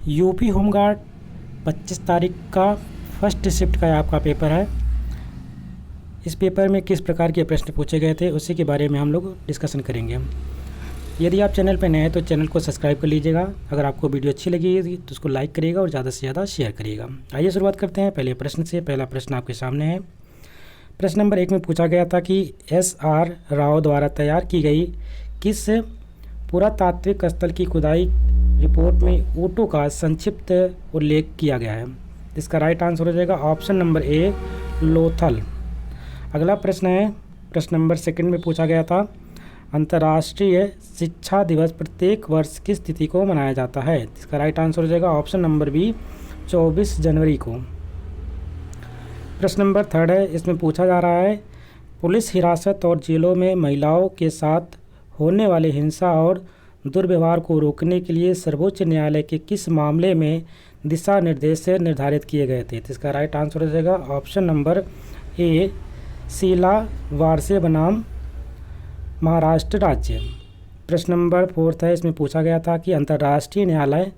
UP home guard 25 तारीख का first shift का आपका पेपर है। इस पेपर में किस प्रकार के प्रश्न पूछे गए थे उसी के बारे में हम लोग डिस्कशन करेंगे। यदि आप चैनल पर नए हैं तो चैनल को सब्सक्राइब कर लीजिएगा। अगर आपको वीडियो अच्छी लगी तो उसको लाइक करिएगा और ज़्यादा से ज़्यादा शेयर करिएगा। आइए शुरुआत करते हैं पहले प्रश्न से। पहला प्रश्न आपके सामने है। प्रश्न नंबर 1 में पूछा गया था कि SR राव द्वारा तैयार की गई किस पुरातात्विक स्थल की खुदाई रिपोर्ट में ऊँटों का संक्षिप्त उल्लेख किया गया है। इसका राइट आंसर हो जाएगा ऑप्शन नंबर ए, लोथल। अगला प्रश्न है। प्रश्न नंबर 2 में पूछा गया था अंतर्राष्ट्रीय शिक्षा दिवस प्रत्येक वर्ष किस तिथि को मनाया जाता है। इसका राइट आंसर हो जाएगा ऑप्शन नंबर बी, 24 जनवरी को। प्रश्न नंबर 3 है। इसमें पूछा जा रहा है पुलिस हिरासत और जेलों में महिलाओं के साथ होने वाले हिंसा और दुर्व्यवहार को रोकने के लिए सर्वोच्च न्यायालय के किस मामले में दिशा निर्देश निर्धारित किए गए थे। तो इसका राइट आंसर हो जाएगा ऑप्शन नंबर ए, शीला वारसे बनाम महाराष्ट्र राज्य। प्रश्न नंबर 4 है। इसमें पूछा गया था कि अंतर्राष्ट्रीय न्यायालय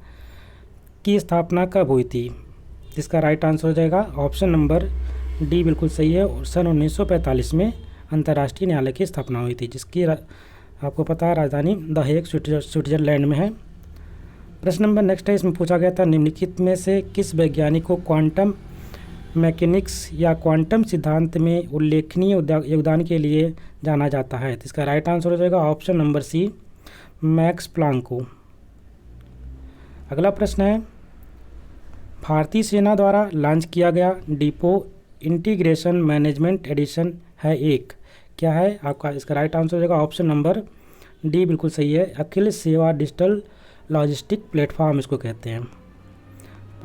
की स्थापना कब हुई थी। इसका राइट आंसर हो जाएगा ऑप्शन नंबर डी, बिल्कुल सही है। और सन 1945 में अंतर्राष्ट्रीय न्यायालय की स्थापना हुई थी, जिसकी आपको पता है राजधानी द हेग स्विट्जरलैंड में है। प्रश्न नंबर नेक्स्ट है। इसमें पूछा गया था निम्नलिखित में से किस वैज्ञानिक को क्वांटम मैकेनिक्स या क्वांटम सिद्धांत में उल्लेखनीय योगदान के लिए जाना जाता है। तो इसका राइट आंसर हो जाएगा option number C, Max Planck को। अगला प्रश्न है भारतीय सेना द्वारा लॉन्च किया गया डिपो इंटीग्रेशन मैनेजमेंट एडिशन है एक, क्या है आपका। इसका राइट आंसर हो जाएगा ऑप्शन नंबर डी, बिल्कुल सही है। अखिल सेवा डिजिटल लॉजिस्टिक प्लेटफॉर्म इसको कहते हैं।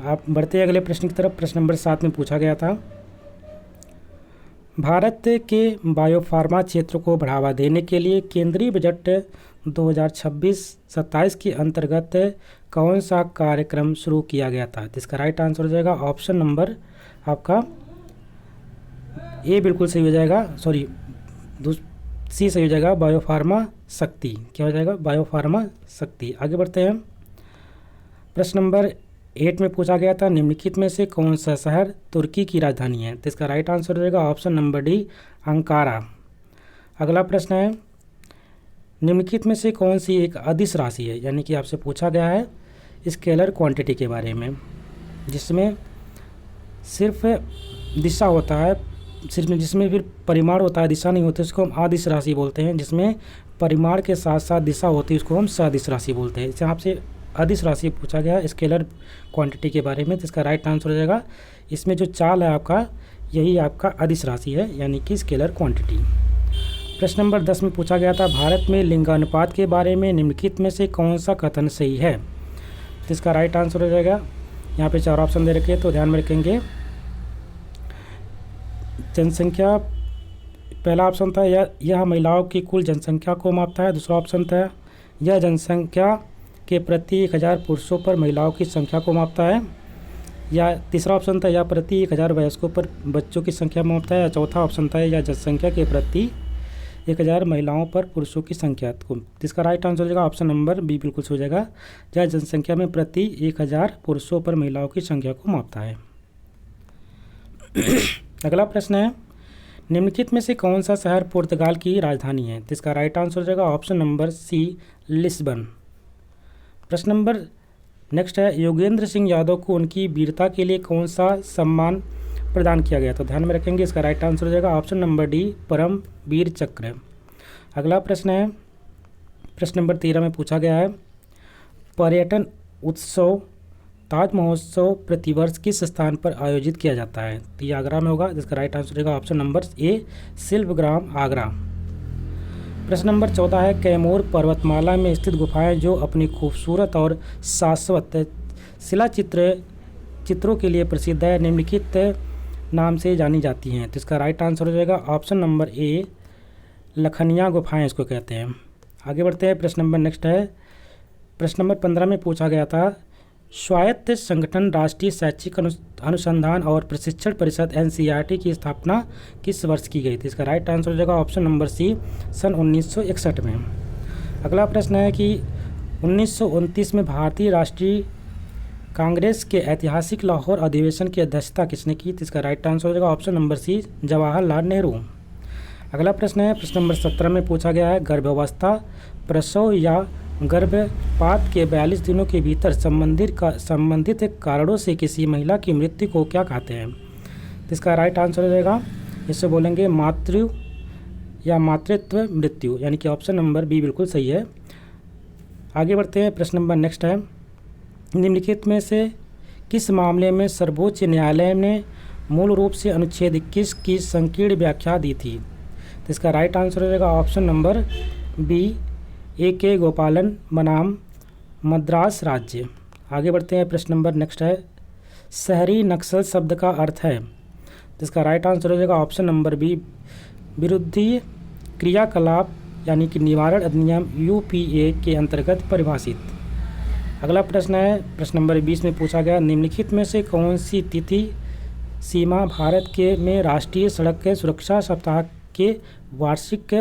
आप बढ़ते हैं अगले प्रश्न की तरफ। प्रश्न नंबर 7 में पूछा गया था भारत के बायोफार्मा क्षेत्र को बढ़ावा देने के लिए केंद्रीय बजट 2026-27 के अंतर्गत कौन सा कार्यक्रम शुरू किया गया था। इसका राइट आंसर हो जाएगा ऑप्शन नंबर आपका ए, बिल्कुल सही हो जाएगा। सॉरी, सी सही हो जाएगा, बायोफार्मा शक्ति। क्या हो जाएगा, बायोफार्मा शक्ति। आगे बढ़ते हैं। प्रश्न नंबर 8 में पूछा गया था निम्नलिखित में से कौन सा शहर तुर्की की राजधानी है। तो इसका राइट आंसर हो जाएगा ऑप्शन नंबर डी, अंकारा। अगला प्रश्न है निम्नलिखित में से कौन सी एक अदिश राशि है, यानी कि आपसे पूछा गया है स्केलर क्वांटिटी के बारे में, जिसमें सिर्फ दिशा होता है, जिसमें फिर परिमाण होता है, दिशा नहीं होती, उसको हम अदिश राशि बोलते हैं। जिसमें परिमाण के साथ साथ दिशा होती है उसको हम सदिश राशि बोलते हैं। इसे आपसे अदिश राशि पूछा गया स्केलर क्वांटिटी के बारे में। तो इसका राइट आंसर हो जाएगा, इसमें जो चाल है आपका, यही आपका अदिश राशि है, यानी कि स्केलर क्वांटिटी। प्रश्न नंबर 10 में पूछा गया था भारत में लिंगानुपात के बारे में निम्नलिखित में से कौन सा कथन सही है। तो इसका राइट आंसर हो जाएगा, यहाँ पे 4 ऑप्शन दे रखे हैं तो ध्यान में रखेंगे। जनसंख्या, पहला ऑप्शन था यह महिलाओं की कुल जनसंख्या को मापता है। दूसरा ऑप्शन था यह जनसंख्या के प्रति 1000 पुरुषों पर महिलाओं की संख्या को मापता है। या तीसरा ऑप्शन था यह प्रति 1000 वयस्कों पर बच्चों की संख्या मापता है। या चौथा ऑप्शन था यह जनसंख्या के प्रति 1000 महिलाओं पर पुरुषों की संख्या को। इसका राइट आंसर हो जाएगा ऑप्शन नंबर बी, बिल्कुल हो जाएगा। यह जनसंख्या में प्रति 1000 पुरुषों पर महिलाओं की संख्या को मापता है। अगला प्रश्न है निम्नलिखित में से कौन सा शहर पुर्तगाल की राजधानी है। तो इसका राइट आंसर हो जाएगा ऑप्शन नंबर सी, लिस्बन। प्रश्न नंबर नेक्स्ट है योगेंद्र सिंह यादव को उनकी वीरता के लिए कौन सा सम्मान प्रदान किया गया। तो ध्यान में रखेंगे, इसका राइट आंसर हो जाएगा ऑप्शन नंबर डी, परम वीर चक्र। अगला प्रश्न है प्रश्न नंबर 13 में पूछा गया है पर्यटन उत्सव ताज महोत्सव प्रतिवर्ष किस स्थान पर आयोजित किया जाता है। तो ये आगरा में होगा। जिसका राइट आंसर रहेगा ऑप्शन नंबर ए, शिल्पग्राम आगरा। प्रश्न नंबर 14 है कैमूर पर्वतमाला में स्थित गुफाएं जो अपनी खूबसूरत और शाश्वत शिला चित्रों के लिए प्रसिद्ध है निम्नलिखित नाम से जानी जाती हैं। तो इसका राइट आंसर हो जाएगा ऑप्शन नंबर ए, लखनिया गुफाएं इसको कहते हैं। आगे बढ़ते हैं। प्रश्न नंबर नेक्स्ट है प्रश्न नंबर 15 में पूछा गया था स्वायत्त संगठन राष्ट्रीय शैक्षिक अनुसंधान और प्रशिक्षण परिषद NCERT की स्थापना किस वर्ष की गई थी। इसका राइट आंसर हो जाएगा ऑप्शन नंबर सी, सन 1961 में। अगला प्रश्न है कि 1929 में भारतीय राष्ट्रीय कांग्रेस के ऐतिहासिक लाहौर अधिवेशन की अध्यक्षता किसने की? तो इसका राइट आंसर हो जाएगा option number C, Jawaharlal Nehru. अगला प्रश्न है, प्रश्न नंबर 17 में पूछा गया है, गर्भावस्था, प्रसव या गर्भपात के 42 दिनों के भीतर संबंधित कारणों से किसी महिला की मृत्यु को क्या कहते हैं? तो इसका राइट आंसर हो जाएगा, इससे बोलेंगे मातृ या मातृत्व मृत्यु, यानी कि ऑप्शन नंबर बी बिल्कुल सही है। आगे बढ़ते हैं, प्रश्न नंबर नेक्स्ट है, निम्नलिखित में से किस मामले में सर्वोच्च न्यायालय ने मूल रूप से अनुच्छेद 21 की संकीर्ण व्याख्या दी थी? तो इसका राइट आंसर हो जाएगा ऑप्शन नंबर बी, A.K. गोपालन बनाम मद्रास राज्य। आगे बढ़ते हैं, प्रश्न नंबर नेक्स्ट है, शहरी नक्सल शब्द का अर्थ है? तो इसका राइट आंसर हो जाएगा ऑप्शन नंबर बी, विरोधी क्रियाकलाप यानी कि निवारण अधिनियम UPA के अंतर्गत परिभाषित। अगला प्रश्न है, प्रश्न नंबर 20 में पूछा गया, निम्नलिखित में से कौन सी तिथि सीमा भारत के में राष्ट्रीय सड़क सुरक्षा सप्ताह के वार्षिक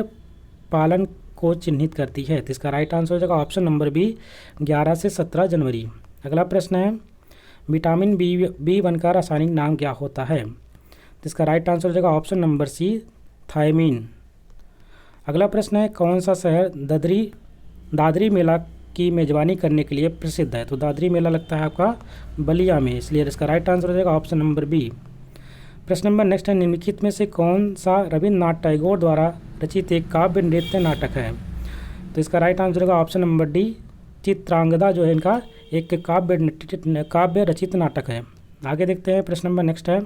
पालन को चिन्हित करती है? तो इसका राइट आंसर हो जाएगा ऑप्शन नंबर बी, 11 से 17 जनवरी। अगला प्रश्न है, विटामिन B1 का रासायनिक नाम क्या होता है? तो इसका राइट आंसर हो जाएगा ऑप्शन नंबर सी, थायमीन। अगला प्रश्न है, कौन सा शहर दादरी मेला की मेजबानी करने के लिए प्रसिद्ध है? तो दादरी मेला लगता है आपका बलिया में, इसलिए इसका राइट आंसर हो जाएगा ऑप्शन नंबर बी। प्रश्न नंबर नेक्स्ट है, निम्नलिखित में से कौन सा रविन्द्रनाथ टैगोर द्वारा रचित एक काव्य नृत्य नाटक है? तो इसका राइट आंसर होगा ऑप्शन नंबर डी, चित्रांगदा जो है इनका एक काव्य रचित नाटक है। आगे देखते हैं, प्रश्न नंबर नेक्स्ट है,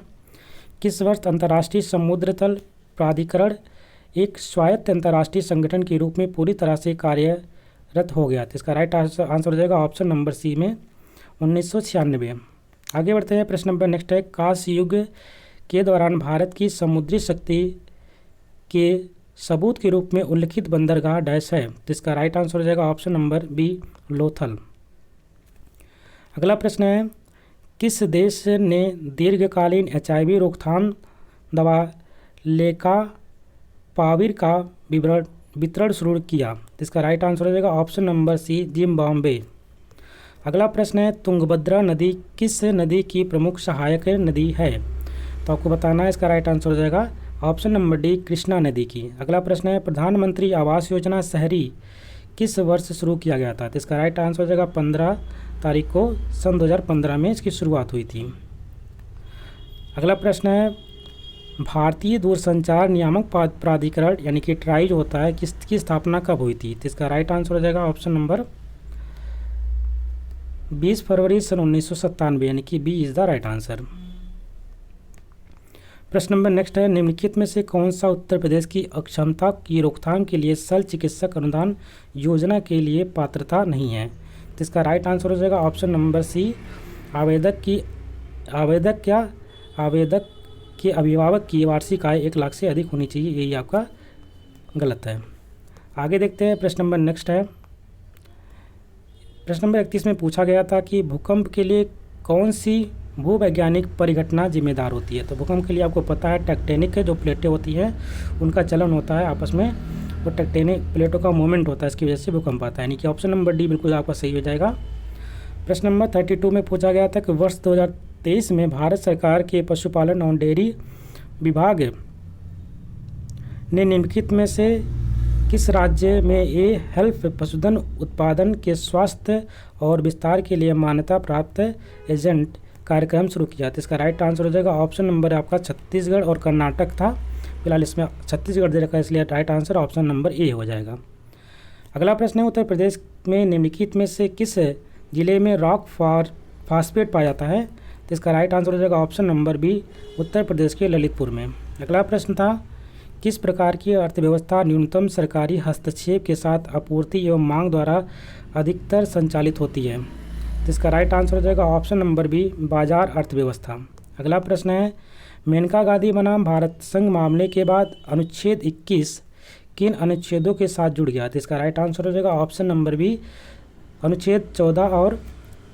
किस वर्ष अंतर्राष्ट्रीय समुद्र तल प्राधिकरण एक स्वायत्त अंतर्राष्ट्रीय संगठन के रूप में पूरी तरह से कार्यरत हो गया? तो इसका राइट आंसर हो जाएगा ऑप्शन नंबर सी में 1996। आगे बढ़ते हैं, प्रश्न नंबर नेक्स्ट है, कांस्य युग के दौरान भारत की समुद्री शक्ति के सबूत के रूप में उल्लिखित बंदरगाह डैश है? तो इसका राइट आंसर हो जाएगा ऑप्शन नंबर बी, लोथल। अगला प्रश्न है, किस देश ने दीर्घकालीन HIV रोकथाम दवा लेकापाविर का वितरण शुरू किया? तो इसका राइट आंसर हो जाएगा ऑप्शन नंबर सी, जिम्बाब्वे। अगला प्रश्न है, तुंगभद्रा नदी किस नदी की प्रमुख सहायक नदी है? तो आपको बताना है, इसका राइट आंसर हो जाएगा ऑप्शन नंबर डी, कृष्णा नदी की। अगला प्रश्न है, प्रधानमंत्री आवास योजना शहरी किस वर्ष शुरू किया गया था? तो इसका राइट आंसर हो जाएगा 15 तारीख को सन 2015 में इसकी शुरुआत हुई थी। अगला प्रश्न है, भारतीय दूरसंचार नियामक प्राधिकरण यानी कि ट्राई जो होता है किसकी स्थापना कब हुई थी? तो इसका राइट आंसर हो जाएगा ऑप्शन नंबर 20 फरवरी सन 1997, यानी कि B is the right answer. प्रश्न नंबर नेक्स्ट है, निम्नलिखित में से कौन सा उत्तर प्रदेश की अक्षमता की रोकथाम के लिए शल्य चिकित्सक अनुदान योजना के लिए पात्रता नहीं है? तो इसका राइट आंसर हो जाएगा ऑप्शन नंबर सी, आवेदक के अभिभावक की वार्षिक आय 1 लाख से अधिक होनी चाहिए, यही आपका गलत है। आगे देखते हैं, प्रश्न नंबर नेक्स्ट है, प्रश्न नंबर 31 में पूछा गया था कि भूकंप के लिए कौन सी भूवैज्ञानिक परिघटना जिम्मेदार होती है? तो भूकंप के लिए आपको पता है टेक्टोनिक जो प्लेटें होती हैं उनका चलन होता है आपस में, वो टेक्टोनिक प्लेटों का मूवमेंट होता है, इसकी वजह से भूकंप आता है, यानी कि ऑप्शन नंबर डी बिल्कुल आपका सही हो जाएगा। प्रश्न नंबर 32 में पूछा गया था कि वर्ष 2023 में भारत सरकार के पशुपालन और डेयरी विभाग ने निम्नलिखित में से किस राज्य में हेल्थ पशुधन उत्पादन के स्वास्थ्य और विस्तार के लिए मान्यता प्राप्त एजेंट कार्यक्रम शुरू किया? तो इसका राइट आंसर हो जाएगा ऑप्शन नंबर आपका छत्तीसगढ़ और कर्नाटक था, फिलहाल इसमें छत्तीसगढ़ दे रखा है, इसलिए राइट आंसर ऑप्शन नंबर ए हो जाएगा। अगला प्रश्न है, उत्तर प्रदेश में निम्नलिखित में से किस जिले में रॉक फास्फेट पाया जाता है? तो इसका राइट आंसर हो जाएगा option number B, Uttar Pradesh के ललितपुर में। अगला प्रश्न था, किस प्रकार की अर्थव्यवस्था न्यूनतम सरकारी हस्तक्षेप के साथ आपूर्ति एवं मांग द्वारा अधिकतर संचालित होती है? तो इसका राइट आंसर हो जाएगा ऑप्शन नंबर बी, बाजार अर्थव्यवस्था। अगला प्रश्न है, मेनका गांधी बनाम भारत संघ मामले के बाद अनुच्छेद 21 किन अनुच्छेदों के साथ जुड़ गया? तो इसका राइट आंसर हो जाएगा ऑप्शन नंबर बी, अनुच्छेद 14 और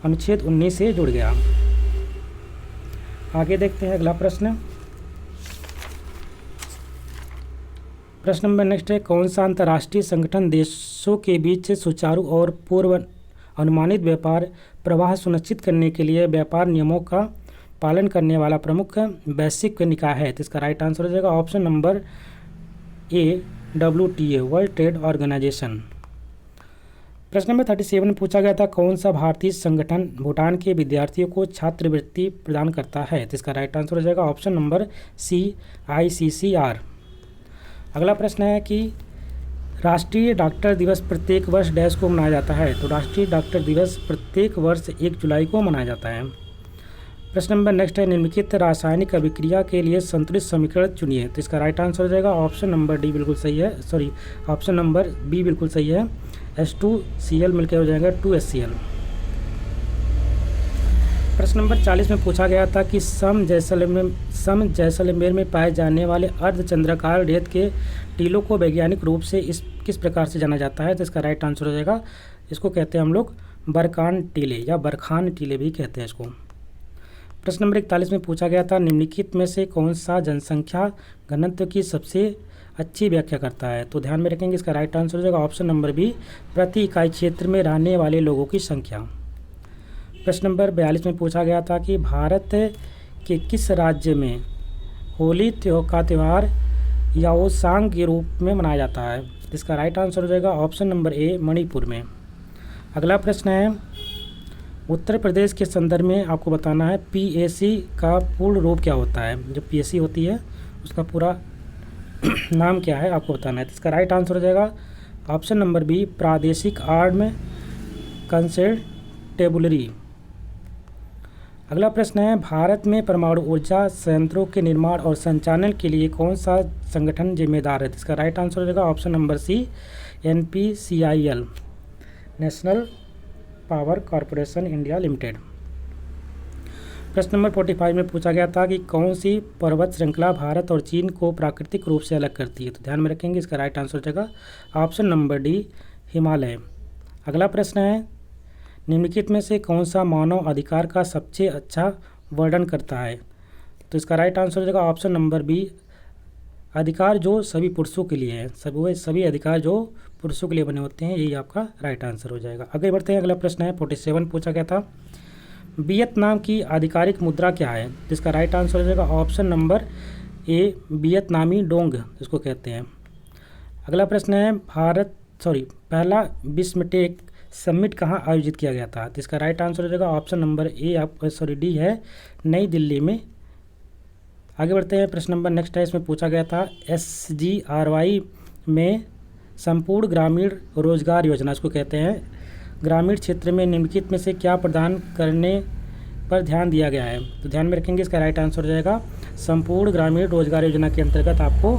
अनुच्छेद 19 से जुड़ गया। आगे देखते हैं अगला प्रश्न। प्रश्न नंबर नेक्स्ट है, कौन सा अंतर्राष्ट्रीय संगठन देशों के बीच सुचारू और अनुमानित व्यापार प्रवाह सुनिश्चित करने के लिए व्यापार नियमों का पालन करने वाला प्रमुख वैश्विक निकाय है? तो इसका राइट आंसर हो जाएगा option number A, WTA, world trade organisation. प्रश्न नंबर 37 में पूछा गया था कौन सा भारतीय संगठन भूटान के विद्यार्थियों को छात्रवृत्ति प्रदान करता है? तो इसका राइट आंसर हो जाएगा ऑप्शन नंबर सी, ICCR। अगला प्रश्न है कि राष्ट्रीय डॉक्टर दिवस प्रत्येक वर्ष डैश को मनाया जाता है? तो राष्ट्रीय डॉक्टर दिवस प्रत्येक वर्ष 1 जुलाई को मनाया जाता है। प्रश्न नंबर नेक्स्ट है निम्नलिखित रासायनिक अभिक्रिया के लिए संतुलित समीकरण चुनिए। तो इसका राइट आंसर हो जाएगा ऑप्शन नंबर डी बिल्कुल सही है, ऑप्शन नंबर बी बिल्कुल सही है। H2Cl मिलकर हो जाएगा 2HCl। प्रश्न नंबर 40 में पूछा गया था कि सम जैसलमेर में पाए जाने वाले अर्धचंद्राकार रेत के टीलों को वैज्ञानिक रूप से किस प्रकार से जाना जाता है? तो इसका राइट आंसर हो जाएगा, इसको कहते हैं हम लोग बरकान टीले या बरखान टीले भी कहते हैं इसको। प्रश्न नंबर 41 में पूछा गया था निम्नलिखित में से कौन सा जनसंख्या घनत्व की सबसे अच्छी व्याख्या करता है? तो ध्यान में रखेंगे इसका राइट आंसर हो जाएगा ऑप्शन नंबर बी, प्रति इकाई क्षेत्र में रहने वाले लोगों की संख्या। प्रश्न नंबर 42 में पूछा गया था कि भारत के किस राज्य में होली का त्यौहार याओसांग के रूप में मनाया जाता है? इसका राइट आंसर हो जाएगा ऑप्शन नंबर ए, मणिपुर में। अगला प्रश्न है उत्तर प्रदेश के संदर्भ में आपको बताना है PAC का पूर्ण रूप क्या होता है? जो PAC होती है उसका पूरा नाम क्या है आपको बताना है। तो इसका राइट आंसर हो जाएगा ऑप्शन नंबर बी, प्रादेशिक आर्म कंसल्टेबुलरी। अगला प्रश्न है भारत में परमाणु ऊर्जा संयंत्रों के निर्माण और संचालन के लिए कौन सा संगठन जिम्मेदार है? तो इसका राइट आंसर हो जाएगा option number C, NPCIL, national power corporation India limited. प्रश्न नंबर 45 में पूछा गया था कि कौन सी पर्वत श्रृंखला भारत और चीन को प्राकृतिक रूप से अलग करती है? तो ध्यान में रखेंगे इसका राइट आंसर हो जाएगा ऑप्शन नंबर डी, हिमालय। अगला प्रश्न है निम्नलिखित में से कौन सा मानव अधिकार का सबसे अच्छा वर्णन करता है? तो इसका राइट आंसर हो जाएगा ऑप्शन नंबर बी, अधिकार जो सभी पुरुषों के लिए है, सभी अधिकार जो पुरुषों के लिए बने होते हैं, यही आपका राइट आंसर हो जाएगा। आगे बढ़ते हैं, अगला प्रश्न है 47 पूछा गया था वियतनाम की आधिकारिक मुद्रा क्या है? जिसका राइट आंसर हो जाएगा ऑप्शन नंबर ए, वियतनामी डोंग इसको कहते हैं। अगला प्रश्न है पहला विश्व टेक समिट कहाँ आयोजित किया गया था? जिसका राइट आंसर हो जाएगा ऑप्शन नंबर ए, डी है, नई दिल्ली में। आगे बढ़ते हैं, प्रश्न नंबर नेक्स्ट है, इसमें पूछा गया था SGRY में संपूर्ण ग्रामीण रोजगार योजना इसको कहते हैं, ग्रामीण क्षेत्र में निम्नलिखित में से क्या प्रदान करने पर ध्यान दिया गया है? तो ध्यान में रखेंगे इसका राइट आंसर हो जाएगा संपूर्ण ग्रामीण रोजगार योजना के अंतर्गत आपको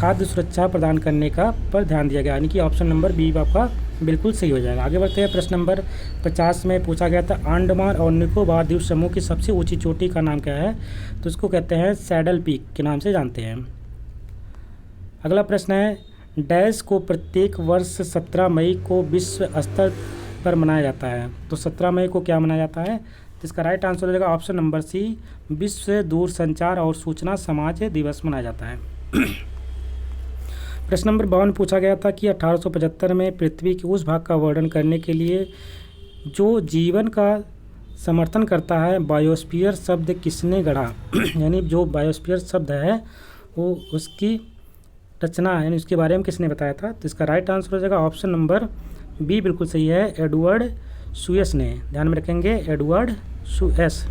खाद्य सुरक्षा प्रदान करने का पर ध्यान दिया गया, यानी कि ऑप्शन नंबर बी आपका बिल्कुल सही हो जाएगा। आगे बढ़ते हैं, प्रश्न नंबर 50 में पूछा गया था अंडमान और निकोबार द्वीप समूह की सबसे ऊंची चोटी का नाम क्या है? तो इसको कहते हैं सैडल पीक के नाम से जानते हैं। अगला प्रश्न है डैश को प्रत्येक वर्ष 17 मई को विश्व स्तर पर मनाया जाता है? तो 17 मई को क्या मनाया जाता है? तो इसका राइट आंसर हो जाएगा ऑप्शन नंबर सी, विश्व दूरसंचार और सूचना समाज दिवस मनाया जाता है। प्रश्न नंबर 52 पूछा गया था कि 1875 में पृथ्वी के उस भाग का वर्णन करने के लिए जो जीवन का समर्थन करता है बायोस्फीयर शब्द किसने गढ़ा? यानी जो बायोस्फीयर शब्द है वो उसकी रचना यानी उसके बारे में किसने बताया था? तो इसका राइट आंसर हो जाएगा ऑप्शन नंबर बी बिल्कुल सही है, एडवर्ड सुएस ने। ध्यान में रखेंगे एडवर्ड सुएस।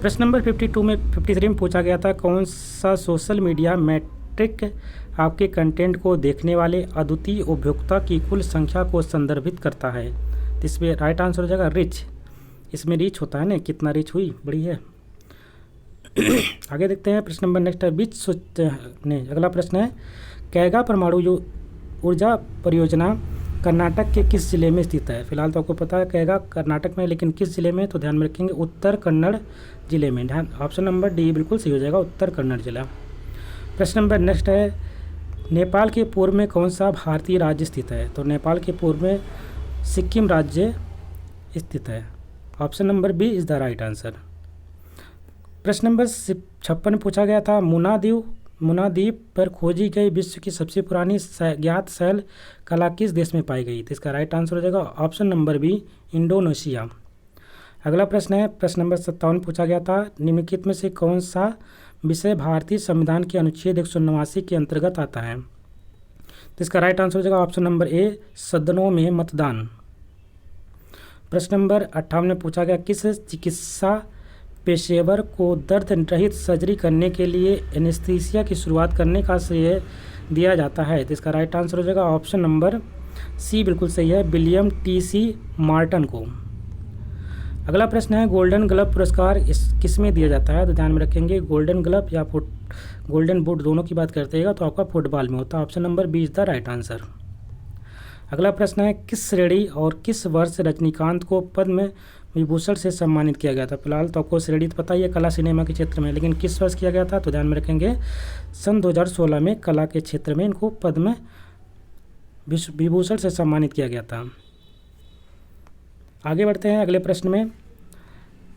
प्रश्न नंबर 53 में पूछा गया था कौन सा सोशल मीडिया मैट्रिक आपके कंटेंट को देखने वाले अद्वितीय उपभोक्ता की कुल संख्या को संदर्भित करता है? तो इसमें राइट आंसर हो जाएगा रिच। इसमें रीच होता है ना, कितना रीच हुई, बड़ी है। आगे देखते हैं, प्रश्न नंबर नेक्स्ट है अगला प्रश्न है कैगा परमाणु ऊर्जा परियोजना कर्नाटक के किस जिले में स्थित है? फिलहाल तो आपको पता है कैगा कर्नाटक में, लेकिन किस जिले में? तो ध्यान में रखेंगे उत्तर कन्नड़ जिले में। ध्यान ऑप्शन नंबर डी बिल्कुल सही हो जाएगा, उत्तर कन्नड़ जिला। प्रश्न नंबर नेक्स्ट है नेपाल के पूर्व में कौन सा भारतीय राज्य स्थित है? तो नेपाल के पूर्व में सिक्किम राज्य स्थित है। Option number B is the right answer. प्रश्न नंबर 56 पूछा गया था मुना द्वीप मुनाद्वीप पर खोजी गई विश्व की सबसे पुरानी ज्ञात शैल कला किस देश में पाई गई? तो इसका राइट आंसर हो जाएगा ऑप्शन नंबर बी, इंडोनेशिया। अगला प्रश्न है, प्रश्न नंबर 57 पूछा गया था, निम्नलिखित में से कौन सा विषय भारतीय संविधान के अनुच्छेद 189 के अंतर्गत आता है? तो इसका राइट आंसर हो जाएगा ऑप्शन नंबर ए, सदनों में मतदान। प्रश्न नंबर 58 में पूछा गया, किस चिकित्सा पेशेवर को दर्द रहित सर्जरी करने के लिए एनेस्थीसिया की शुरुआत करने का श्रेय दिया जाता है? तो इसका राइट आंसर हो जाएगा ऑप्शन नंबर सी, बिल्कुल सही है, विलियम टी.सी. मार्टन को। अगला प्रश्न है, गोल्डन ग्लव पुरस्कार किस में दिया जाता है? तो ध्यान में रखेंगे, गोल्डन ग्लव या गोल्डन बूट दोनों की बात करते हैं तो आपका फुटबॉल में होता है। Option number B is the right answer. अगला प्रश्न है, किस श्रेणी और किस वर्ष रजनीकांत को पद्म विभूषण से सम्मानित किया गया था? फिलहाल तो आपको श्रेणी तो पता ही है, कला सिनेमा के क्षेत्र में, लेकिन किस वर्ष किया गया था? तो ध्यान में रखेंगे, सन 2016 में कला के क्षेत्र में इनको पद्म विभूषण से सम्मानित किया गया था। आगे बढ़ते हैं अगले प्रश्न में।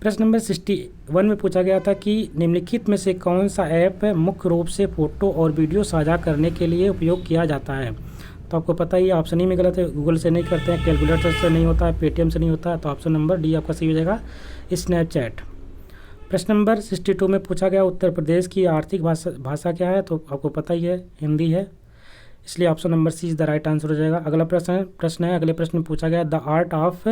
प्रश्न नंबर 61 में पूछा गया था कि निम्नलिखित में से कौन सा ऐप मुख्य रूप से फ़ोटो और वीडियो साझा करने के लिए उपयोग किया जाता है? तो आपको पता ही है, ऑप्शन ही में गलत है, गूगल से नहीं करते हैं, कैलकुलेटर से नहीं होता है, पेटीएम से नहीं होता है, तो ऑप्शन नंबर डी आपका सही हो जाएगा, स्नैपचैट। प्रश्न नंबर 62 में पूछा गया, उत्तर प्रदेश की आर्थिक भाषा क्या है? तो आपको पता ही है, हिंदी है, इसलिए option number C is the right answer हो जाएगा। अगला प्रश्न है, अगले प्रश्न में पूछा गया, the art of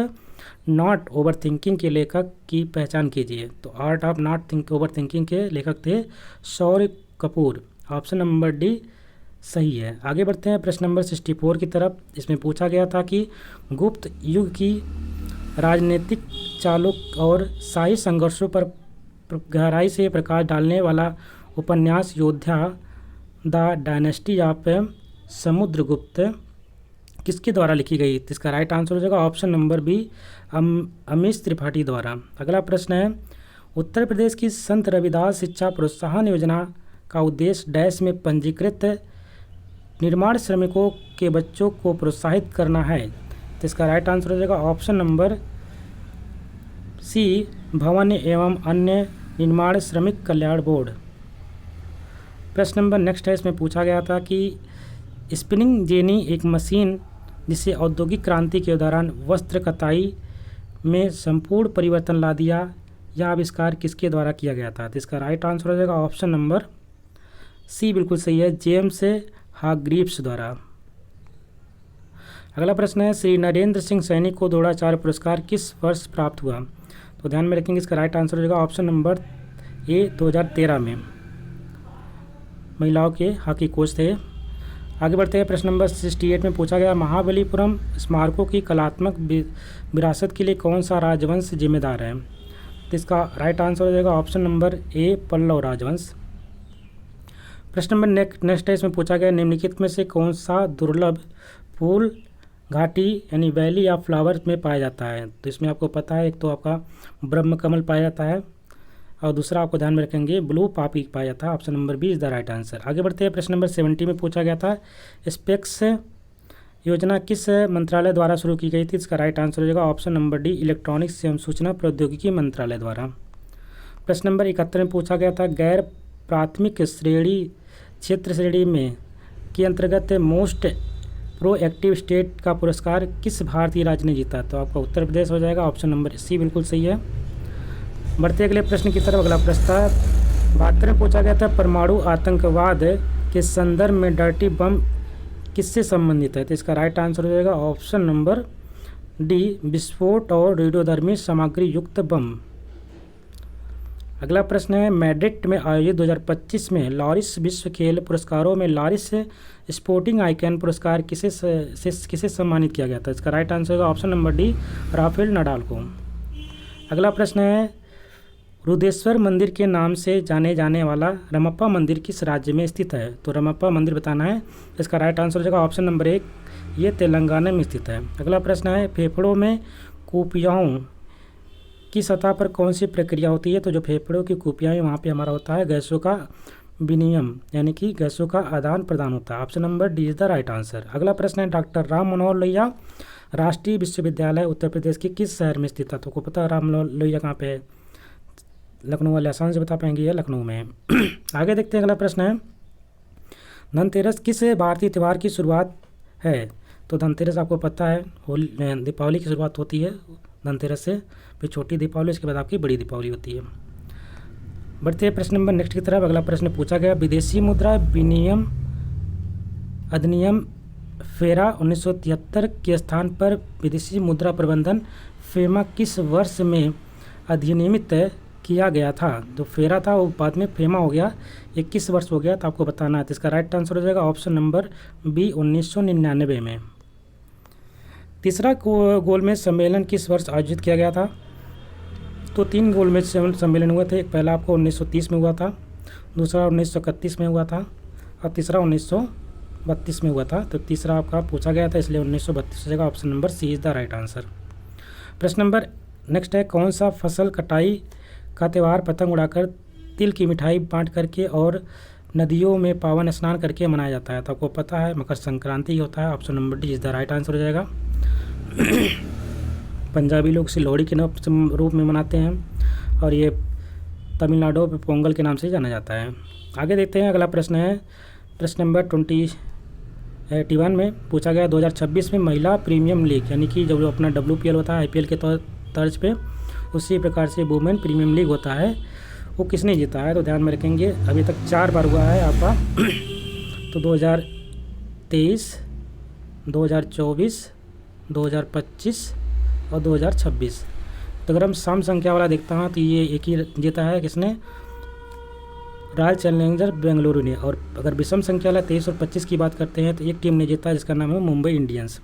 not over thinking के लेखक की पहचान कीजिए। तो art of not over thinking के लेखक थे शौर्य कपूर। ऑप्शन नंबर डी सही है। आगे बढ़ते हैं प्रश्न नंबर 64 की तरफ। इसमें पूछा गया था कि गुप्त युग की राजनीतिक चालों और शाही संघर्षों पर गहराई से प्रकाश डालने वाला उपन्यास योद्धा द डायनेस्टी ऑफ समुद्रगुप्त किसके द्वारा लिखी गई? इसका राइट आंसर हो जाएगा option number B, Amish Tripathi द्वारा। अगला प्रश्न है, उत्तर प्रदेश की संत रविदास शिक्षा प्रोत्साहन योजना का उद्देश्य डैश में पंजीकृत निर्माण श्रमिकों के बच्चों को प्रोत्साहित करना है। तो इसका राइट आंसर हो जाएगा ऑप्शन नंबर सी, भवन एवं अन्य निर्माण श्रमिक कल्याण बोर्ड। प्रश्न नंबर नेक्स्ट है, इसमें पूछा गया था कि स्पिनिंग जेनी एक मशीन जिसे औद्योगिक क्रांति के दौरान वस्त्र कताई में संपूर्ण परिवर्तन ला दिया, यह आविष्कार किसके द्वारा किया गया था? तो इसका राइट आंसर हो जाएगा ऑप्शन नंबर सी, बिल्कुल सही है, जेम्स हार्ग्रीव्स द्वारा। अगला प्रश्न है, श्री नरेंद्र सिंह सैनी को द्रोणाचार्य पुरस्कार किस वर्ष प्राप्त हुआ? तो ध्यान में रखेंगे, इसका राइट आंसर हो जाएगा ऑप्शन नंबर ए, 2013 में। महिलाओं के हॉकी कोच थे। आगे बढ़ते हैं, प्रश्न नंबर 68 में पूछा गया, महाबलीपुरम स्मारकों की कलात्मक विरासत के लिए कौन सा राजवंश जिम्मेदार है? तो इसका राइट आंसर हो जाएगा ऑप्शन नंबर ए, पल्लव राजवंश। प्रश्न नंबर नेक्स्ट है, इसमें पूछा गया, निम्नलिखित में से कौन सा दुर्लभ फूल घाटी यानी वैली ऑफ फ्लावर में पाया जाता है? तो इसमें आपको पता है, एक तो आपका ब्रह्म कमल पाया जाता है और दूसरा आपको ध्यान में रखेंगे ब्लू पापी पाया जाता है। Option number B is the right answer. आगे बढ़ते हैं, प्रश्न नंबर 70 में पूछा गया था, स्पेक्स योजना किस मंत्रालय द्वारा शुरू की गई थी? इसका राइट आंसर हो जाएगा ऑप्शन नंबर डी, इलेक्ट्रॉनिक्स एवं सूचना प्रौद्योगिकी मंत्रालय द्वारा। प्रश्न नंबर 71 में पूछा गया था, गैर प्राथमिक श्रेणी क्षेत्र श्रेणी में के अंतर्गत मोस्ट प्रोएक्टिव स्टेट का पुरस्कार किस भारतीय राज्य ने जीता? तो आपका उत्तर प्रदेश हो जाएगा, ऑप्शन नंबर सी बिल्कुल सही है। बढ़ते अगले प्रश्न की तरफ। अगला प्रश्न 72 में पूछा गया था, परमाणु आतंकवाद के संदर्भ में डर्टी बम किससे संबंधित है? तो इसका राइट आंसर हो जाएगा ऑप्शन नंबर डी, विस्फोट और रेडियोधर्मी सामग्री युक्त बम। अगला प्रश्न है, मैड्रिड में आयोजित 2025 में लॉरिस विश्व खेल पुरस्कारों में लॉरिस स्पोर्टिंग आइकन पुरस्कार किसे सम्मानित किया गया था? इसका राइट आंसर होगा option number D, Rafael Nadal को। अगला प्रश्न है, रुद्रेश्वर मंदिर के नाम से जाने जाने वाला रमप्पा मंदिर किस राज्य में स्थित है? तो रमप्पा मंदिर बताना है। इसका राइट आंसर हो जाएगा ऑप्शन नंबर 1, ये तेलंगाना में स्थित है। अगला प्रश्न है, फेफड़ों में कुपियाओं की सतह पर कौन सी प्रक्रिया होती है? तो जो फेफड़ों की कुपियाएँ वहाँ पे हमारा होता है गैसों का विनिमय, यानी कि गैसों का आदान प्रदान होता है। Option number D is the right answer. अगला प्रश्न है, डॉक्टर राम मनोहर लोहिया राष्ट्रीय विश्वविद्यालय उत्तर प्रदेश के किस शहर में स्थित है? तो को पता है राम मनोहर लोहिया कहाँ पे है? लखनऊ वाले आसान से बता पाएंगे, है लखनऊ में। आगे देखते हैं, अगला प्रश्न है, धनतेरस किस भारतीय त्यौहार की शुरुआत है? तो धनतेरस आपको पता है दीपावली की शुरुआत होती है धनतेरस से, फिर छोटी दीपावली, उसके बाद आपकी बड़ी दीपावली होती है। बढ़ते हैं प्रश्न नंबर नेक्स्ट की तरफ। अगला प्रश्न पूछा गया, विदेशी मुद्रा विनिमय अधिनियम फेरा 1973 के स्थान पर विदेशी मुद्रा प्रबंधन फेमा किस वर्ष में अधिनियमित किया गया था? जो फेरा था वो बाद में फेमा हो गया, ये किस वर्ष हो गया तो आपको बताना है। तो इसका राइट आंसर हो जाएगा ऑप्शन नंबर बी 1999 में। तीसरा गोलमेज सम्मेलन किस वर्ष आयोजित किया गया था? तो 3 गोलमेज सम्मेलन हुए थे। एक पहला आपको 1930 में हुआ था, दूसरा 1931 में हुआ था और तीसरा 1932 में हुआ था। तो तीसरा आपका पूछा गया था, इसलिए 1932 हो जाएगा। Option number C is the right answer. प्रश्न नंबर नेक्स्ट है, कौन सा फसल कटाई का त्यौहार पतंग उड़ाकर, तिल की मिठाई बांट करके और नदियों में पावन स्नान करके मनाया जाता है? तो आपको पता है मकर संक्रांति होता है। Option number D is the right answer हो जाएगा। पंजाबी लोग इसे लोहड़ी के रूप में मनाते हैं और ये तमिलनाडु में पोंगल के नाम से जाना जाता है। आगे देखते हैं, अगला प्रश्न है प्रश्न नंबर 21 में पूछा गया, 2026 में महिला प्रीमियम लीग, यानी कि जब अपना WPL होता है IPL के तर्ज पे, उसी प्रकार से वुमेन प्रीमियम लीग होता है, वो किसने जीता है? तो ध्यान में रखेंगे अभी तक 4 बार हुआ है आपका। तो 2023, 2024, 2025 और 2026। तो अगर हम सम संख्या वाला देखता हूँ तो ये एक ही जीता है, किसने? रॉयल चैलेंजर बेंगलुरु ने। और अगर विषम संख्या वाला 23 और 25 की बात करते हैं तो एक टीम ने जीता है जिसका नाम है मुंबई इंडियंस।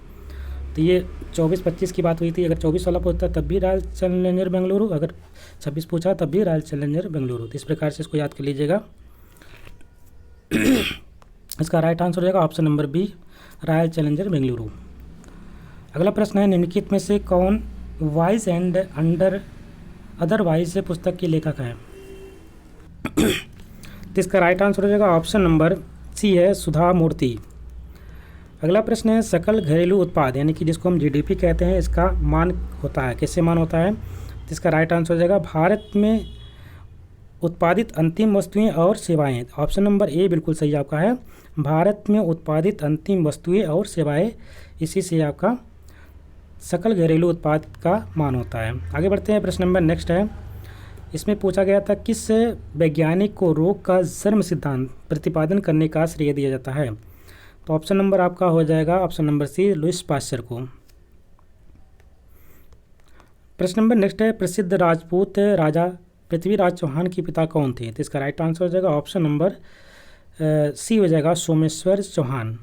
तो ये 24-25 की बात हुई थी। अगर 24 वाला पूछता तब भी रॉयल चैलेंजर बेंगलुरु, अगर 26 पूछा तब भी रॉयल चैलेंजर बेंगलुरु। तो इस प्रकार से इसको याद कर लीजिएगा। इसका राइट आंसर हो जाएगा option number B, Royal Challenger Bengaluru. अगला प्रश्न है, निम्नलिखित में से कौन वाइज एंड अंडर अदरवाइज से पुस्तक की लेखक है? तो इसका राइट आंसर हो जाएगा ऑप्शन नंबर सी है, सुधा मूर्ति। अगला प्रश्न है, सकल घरेलू उत्पाद, यानी कि जिसको हम GDP कहते हैं, इसका मान होता है, कैसे मान होता है? तो इसका राइट आंसर हो जाएगा भारत में उत्पादित अंतिम वस्तुएं और सेवाएं। ऑप्शन नंबर ए बिल्कुल सही आपका है, भारत में उत्पादित अंतिम वस्तुएं और सेवाएं, इसी से आपका सकल घरेलू उत्पाद का मान होता है। आगे बढ़ते हैं, प्रश्न नंबर नेक्स्ट है, इसमें पूछा गया था, किस वैज्ञानिक को रोग का जन्म सिद्धांत प्रतिपादन करने का श्रेय दिया जाता है? तो ऑप्शन नंबर आपका हो जाएगा option number C, Louis Pasteur को। प्रश्न नंबर नेक्स्ट है, प्रसिद्ध राजपूत राजा पृथ्वीराज चौहान के पिता कौन थे? तो इसका राइट आंसर हो जाएगा ऑप्शन नंबर सी हो जाएगा, सोमेश्वर चौहान।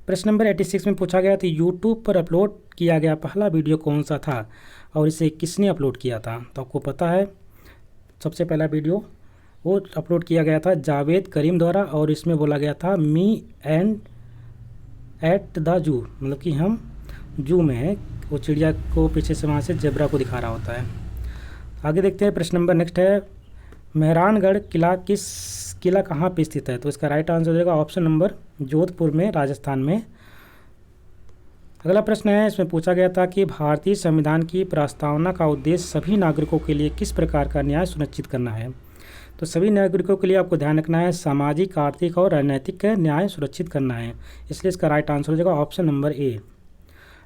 प्रश्न नंबर 86 में पूछा गया था, यूट्यूब पर अपलोड किया गया पहला वीडियो कौन सा था और इसे किसने अपलोड किया था? तो आपको पता है सबसे पहला वीडियो वो अपलोड किया गया था जावेद करीम द्वारा, और इसमें बोला गया था me and at the zoo, मतलब कि हम जू में हैं, वो चिड़िया को पीछे से वहाँ से जेब्रा को दिखा रहा होता है। आगे देखते हैं, प्रश्न नंबर नेक्स्ट है, मेहरानगढ़ किला कहाँ पे स्थित है? तो इसका राइट आंसर हो जाएगा ऑप्शन नंबर जोधपुर में, राजस्थान में। अगला प्रश्न है, इसमें पूछा गया था कि भारतीय संविधान की प्रस्तावना का उद्देश्य सभी नागरिकों के लिए किस प्रकार का न्याय सुनिश्चित करना है? तो सभी नागरिकों के लिए आपको ध्यान रखना है सामाजिक, आर्थिक और राजनीतिक न्याय सुरक्षित करना है, इसलिए इसका राइट आंसर हो जाएगा ऑप्शन नंबर ए।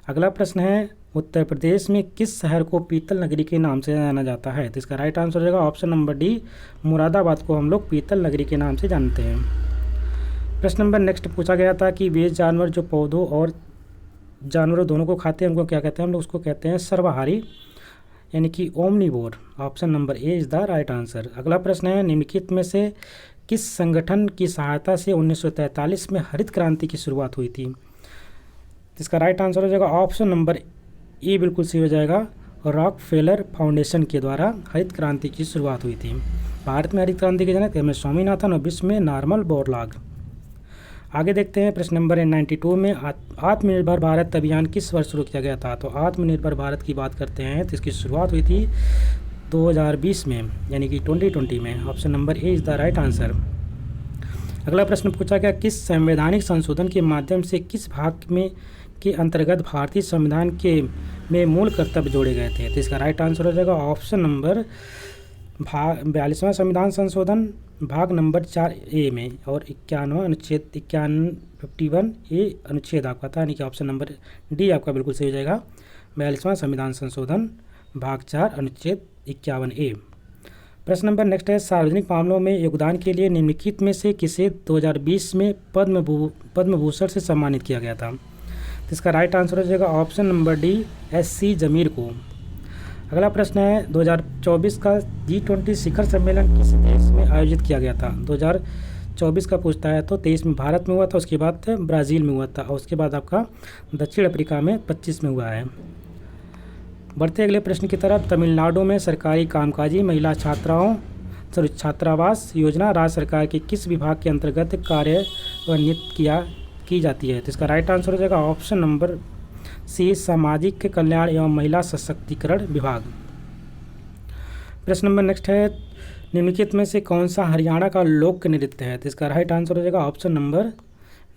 अगला प्रश्न है, उत्तर प्रदेश में किस शहर को पीतल नगरी के नाम से जाना जाता है? तो इसका राइट आंसर हो जाएगा ऑप्शन नंबर डी, मुरादाबाद को हम लोग पीतल नगरी के नाम से जानते हैं। प्रश्न नंबर नेक्स्ट पूछा गया था कि वे जानवर जो पौधों और जानवरों दोनों को खाते हैं उनको क्या कहते हैं? हम लोग उसको कहते हैं सर्वाहारी, यानी कि omnivore. Option number A is the right answer. अगला प्रश्न है, निम्नलिखित में से किस संगठन की सहायता से 1943 में हरित क्रांति की शुरुआत हुई थी? इसका राइट आंसर हो जाएगा ऑप्शन नंबर ए बिल्कुल सही हो जाएगा, रॉकफेलर फाउंडेशन के द्वारा हरित क्रांति की शुरुआत हुई थी। भारत में हरित क्रांति के जनक एम एस स्वामीनाथन और विश्व में नॉर्मल बोरलॉग। आगे देखते हैं, प्रश्न नंबर 92 में आत्मनिर्भर भारत अभियान किस वर्ष शुरू किया गया था? तो आत्मनिर्भर भारत की बात करते हैं तो इसकी शुरुआत हुई थी 2020 में, यानी कि 2020 में। Option number A is the right answer. अगला प्रश्न पूछा गया, किस संवैधानिक संशोधन के माध्यम से किस भाग में के अंतर्गत भारतीय संविधान के में मूल कर्तव्य जोड़े गए थे? तो इसका राइट आंसर हो जाएगा ऑप्शन नंबर भाग 42वां संविधान संशोधन भाग नंबर 4A में, और 91 अनुच्छेद 51A अनुच्छेद आपका था, यानी कि ऑप्शन नंबर डी आपका बिल्कुल सही हो जाएगा। 42वां संविधान संशोधन भाग 4 अनुच्छेद 51A। प्रश्न नंबर नेक्स्ट है, सार्वजनिक मामलों में योगदान के लिए निम्नलिखित में से किसे 2020 में पद्म भूषण से सम्मानित किया गया था? तो इसका राइट आंसर हो जाएगा ऑप्शन नंबर डी, SC जमीर को। अगला प्रश्न है, 2024 का G20 शिखर सम्मेलन किस देश में आयोजित किया गया था? 2024 का पूछता है तो 23 में भारत में हुआ था, उसके बाद ब्राज़ील में हुआ था, और उसके बाद आपका दक्षिण अफ्रीका में 25 में हुआ है। बढ़ते अगले प्रश्न की तरफ, तमिलनाडु में सरकारी कामकाजी महिला छात्रावास योजना राज्य सरकार के किस विभाग के अंतर्गत कार्यान्वित की जाती है? तो इसका राइट आंसर हो जाएगा ऑप्शन नंबर सी, सामाजिक कल्याण एवं महिला सशक्तिकरण विभाग। प्रश्न नंबर नेक्स्ट है, निम्नलिखित में से कौन सा हरियाणा का लोक नृत्य है? तो इसका राइट आंसर हो जाएगा ऑप्शन नंबर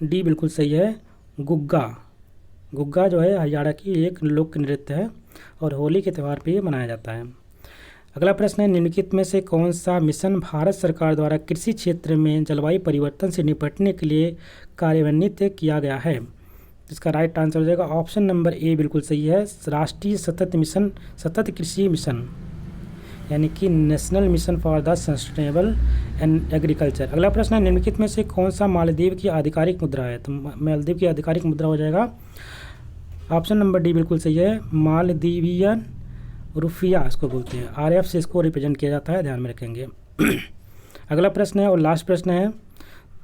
डी बिल्कुल सही है, गुग्गा। गुग्गा जो है हरियाणा की एक लोक नृत्य है और होली के त्यौहार पर यह मनाया जाता है। अगला प्रश्न है, निम्नलिखित में से कौन सा मिशन भारत सरकार द्वारा कृषि क्षेत्र में जलवायु परिवर्तन से निपटने के लिए कार्यान्वित किया गया है? इसका राइट आंसर हो जाएगा ऑप्शन नंबर ए बिल्कुल सही है, राष्ट्रीय सतत कृषि मिशन, यानी कि national mission for the sustainable and agriculture. अगला प्रश्न है, निम्नलिखित में से कौन सा मालदीव की आधिकारिक मुद्रा है? तो मालदीव की आधिकारिक मुद्रा हो जाएगा ऑप्शन नंबर डी बिल्कुल सही है, मालदीवियन रुफिया इसको बोलते हैं, RF से इसको रिप्रेजेंट किया जाता है, ध्यान में रखेंगे। अगला प्रश्न है और लास्ट प्रश्न है,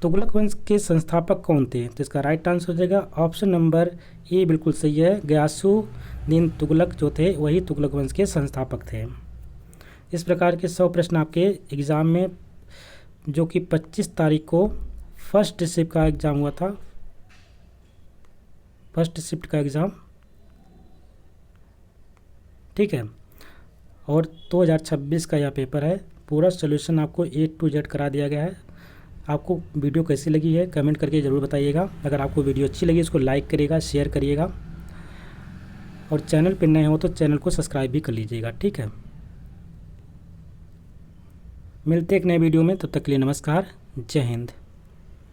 तुगलक वंश के संस्थापक कौन थे? तो इसका राइट आंसर हो जाएगा ऑप्शन नंबर ए बिल्कुल सही है, गयासुद्दीन तुगलक जो थे वही तुगलक वंश के संस्थापक थे। इस प्रकार के 100 प्रश्न आपके एग्ज़ाम में, जो कि 25 तारीख को फर्स्ट शिफ्ट का एग्ज़ाम हुआ था, फर्स्ट शिफ्ट का एग्ज़ाम, ठीक है, और 2026 का यह पेपर है। पूरा सॉल्यूशन आपको A to Z करा दिया गया है। आपको वीडियो कैसी लगी है कमेंट करके ज़रूर बताइएगा। अगर आपको वीडियो अच्छी लगी इसको लाइक करिएगा, शेयर करिएगा, और चैनल पर नए हो तो चैनल को सब्सक्राइब भी कर लीजिएगा, ठीक है। मिलते एक नए वीडियो में, तब तक के लिए नमस्कार, जय हिंद।